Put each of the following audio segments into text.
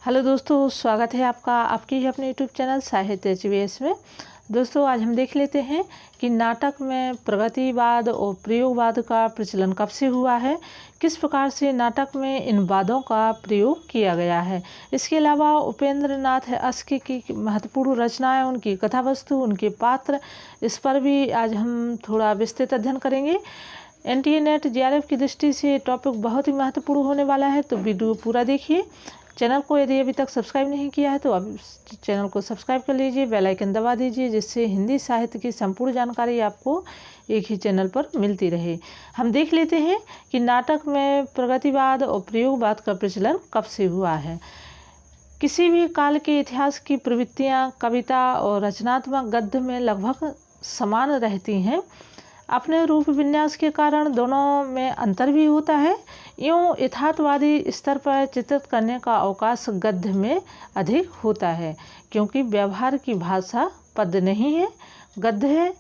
Hello दोस्तों, स्वागत है आपका आपके ही अपने यूट्यूब चैनल साहित्य एचवीएस में। दोस्तों, आज हम देख लेते हैं कि नाटक में प्रगतिवाद और प्रयोगवाद का प्रचलन कब से हुआ है, किस प्रकार से नाटक में इन वादों का प्रयोग किया गया है। इसके अलावा उपेंद्र नाथ अस्क की महत्वपूर्ण रचनाएं, उनकी कथा वस्तु, उनके पात्र, इस पर भी आज हम थोड़ा विस्तृत अध्ययन करेंगे। एनटीए नेट जेआरएफ की दृष्टि से टॉपिक बहुत ही महत्वपूर्ण होने वाला है, तो वीडियो पूरा देखिए। चैनल को यदि अभी तक सब्सक्राइब नहीं किया है तो अब चैनल को सब्सक्राइब कर लीजिए, बेल आइकन दबा दीजिए, जिससे हिंदी साहित्य की संपूर्ण जानकारी आपको एक ही चैनल पर मिलती रहे। हम देख लेते हैं कि नाटक में प्रगतिवाद और प्रयोगवाद का प्रचलन कब से हुआ है। किसी भी काल के इतिहास की प्रवृत्तियाँ कविता और रचनात्मक गद्य में लगभग समान रहती हैं। अपने रूप विन्यास के कारण दोनों में अंतर भी होता है। यूँ यथार्थवादी स्तर पर चित्रित करने का अवकाश गद्य में अधिक होता है, क्योंकि व्यवहार की भाषा पद नहीं है, गद्य है।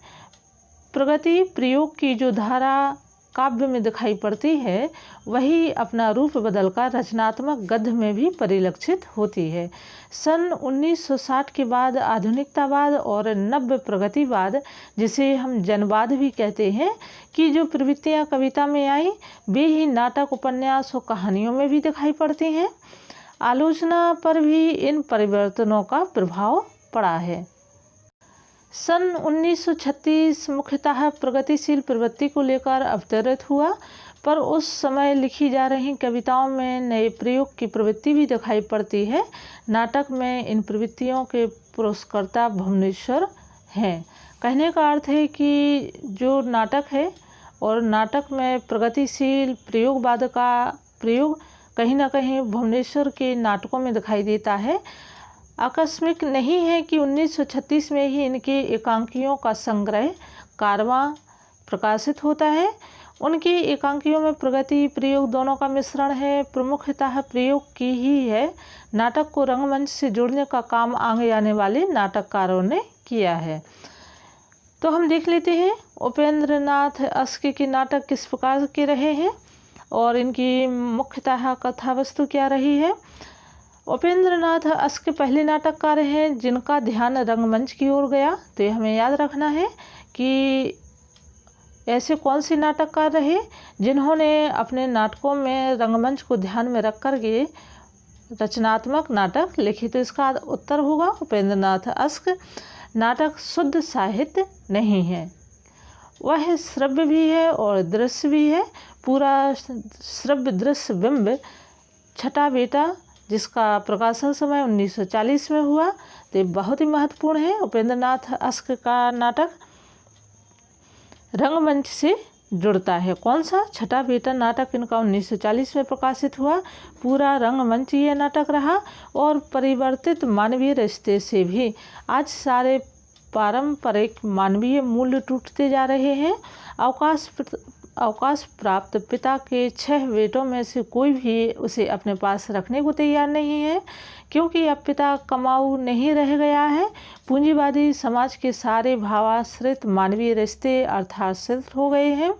प्रगति प्रयोग की जो धारा काव्य में दिखाई पड़ती है, वही अपना रूप बदलकर रचनात्मक गद्य में भी परिलक्षित होती है। सन 1960 के बाद आधुनिकतावाद और नव्य प्रगतिवाद, जिसे हम जनवाद भी कहते हैं, कि जो प्रवृत्तियां कविता में आई, वे ही नाटक, उपन्यास और कहानियों में भी दिखाई पड़ती हैं। आलोचना पर भी इन परिवर्तनों का प्रभाव पड़ा है। सन 1936 मुख्यतः प्रगतिशील प्रवृत्ति को लेकर अवतरित हुआ, पर उस समय लिखी जा रही कविताओं में नए प्रयोग की प्रवृत्ति भी दिखाई पड़ती है। नाटक में इन प्रवृत्तियों के पुरस्कर्ता भुवनेश्वर हैं। कहने का अर्थ है कि जो नाटक है और नाटक में प्रगतिशील प्रयोगवाद का प्रयोग कहीं ना कहीं भुवनेश्वर के नाटकों में दिखाई देता है। आकस्मिक नहीं है कि 1936 में ही इनके एकांकियों का संग्रह कारवां प्रकाशित होता है। उनकी एकांकियों में प्रगति प्रयोग दोनों का मिश्रण है। प्रमुखतः प्रयोग की ही है। नाटक को रंगमंच से जोड़ने का काम आगे आने वाले नाटककारों ने किया है। तो हम देख लेते हैं उपेंद्र नाथ अस्क के नाटक किस प्रकार के रहे हैं और इनकी मुख्यतः कथा वस्तु क्या रही है। उपेंद्र नाथ अस्क पहले नाटककार हैं जिनका ध्यान रंगमंच की ओर गया। तो ये हमें याद रखना है कि ऐसे कौन से नाटककार रहे जिन्होंने अपने नाटकों में रंगमंच को ध्यान में रख कर के रचनात्मक नाटक लिखे। तो इसका उत्तर होगा उपेंद्र नाथ अस्क। नाटक शुद्ध साहित्य नहीं है, वह श्रव्य भी है और दृश्य भी है। पूरा श्रव्य दृश्य बिंब छठा बेटा, जिसका प्रकाशन समय 1940 में हुआ, तो ये बहुत ही महत्वपूर्ण है। उपेंद्र नाथ अस्क का नाटक रंगमंच से जुड़ता है। कौन सा? छठा बेटा नाटक इनका 1940 में प्रकाशित हुआ। पूरा रंगमंच ये नाटक रहा और परिवर्तित मानवीय रिश्ते से भी आज सारे पारंपरिक मानवीय मूल्य टूटते जा रहे हैं। अवकाश प्राप्त पिता के 6 बेटों में से कोई भी उसे अपने पास रखने को तैयार नहीं है, क्योंकि अब पिता कमाऊ नहीं रह गया है। पूंजीवादी समाज के सारे भावाश्रित मानवीय रिश्ते अर्थात शिथिल हो गए हैं।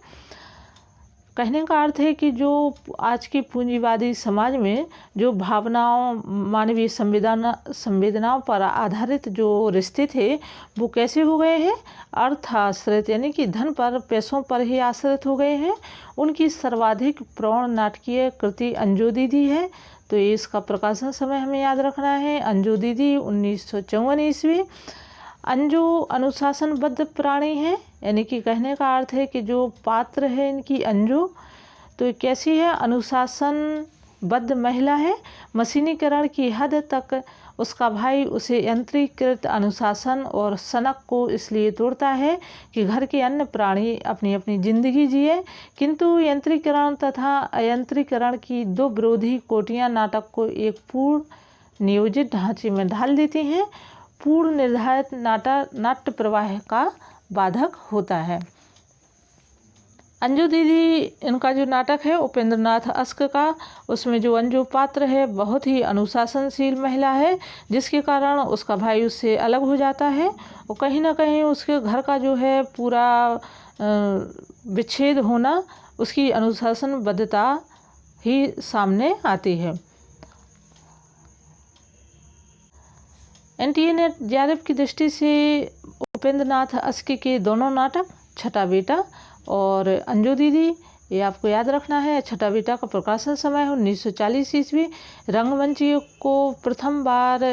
कहने का अर्थ है कि जो आज के पूंजीवादी समाज में जो भावनाओं, मानवीय संवेदनाओं पर आधारित जो रिश्ते थे, वो कैसे हो गए हैं? अर्थ आश्रित, यानी कि धन पर, पैसों पर ही आश्रित हो गए हैं। उनकी सर्वाधिक प्रौढ़ नाटकीय कृति अंजू दीदी है। तो इसका प्रकाशन समय हमें याद रखना है। अंजू दीदी 1954 ईस्वी। अंजू अनुशासनबद्ध प्राणी है, यानी कि कहने का अर्थ है कि जो पात्र है इनकी अंजू, तो कैसी है? अनुशासनबद्ध महिला है। मशीनीकरण की हद तक उसका भाई उसे यंत्रीकृत अनुशासन और सनक को इसलिए तोड़ता है कि घर के अन्य प्राणी अपनी अपनी जिंदगी जिए, किंतु यंत्रीकरण तथा अयंत्रीकरण की दो विरोधी कोटियाँ नाटक को एक पूर्ण नियोजित ढांचे में ढाल देती हैं। पूर्व निर्धारित नाट्य प्रवाह का बाधक होता है। अंजू दीदी इनका जो नाटक है उपेंद्र नाथ अस्क का, उसमें जो अंजू पात्र है बहुत ही अनुशासनशील महिला है, जिसके कारण उसका भाई उससे अलग हो जाता है और कहीं ना कहीं उसके घर का जो है पूरा विच्छेद होना, उसकी अनुशासनबद्धता ही सामने आती है। NTA-NET JRF की दृष्टि से उपेंद्र नाथ अस्की के दोनों नाटक छठा बेटा और अंजू दीदी, ये आपको याद रखना है। छठा बेटा का प्रकाशन समय है 1940 ईस्वी। रंगमंच को प्रथम बार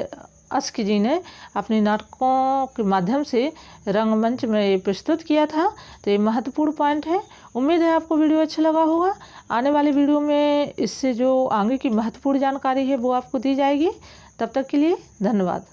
अस्की जी ने अपने नाटकों के माध्यम से रंगमंच में प्रस्तुत किया था। तो ये महत्वपूर्ण पॉइंट है। उम्मीद है आपको वीडियो अच्छा लगा होगा। आने वाली वीडियो में इससे जो आगे की महत्वपूर्ण जानकारी है वो आपको दी जाएगी। तब तक के लिए धन्यवाद।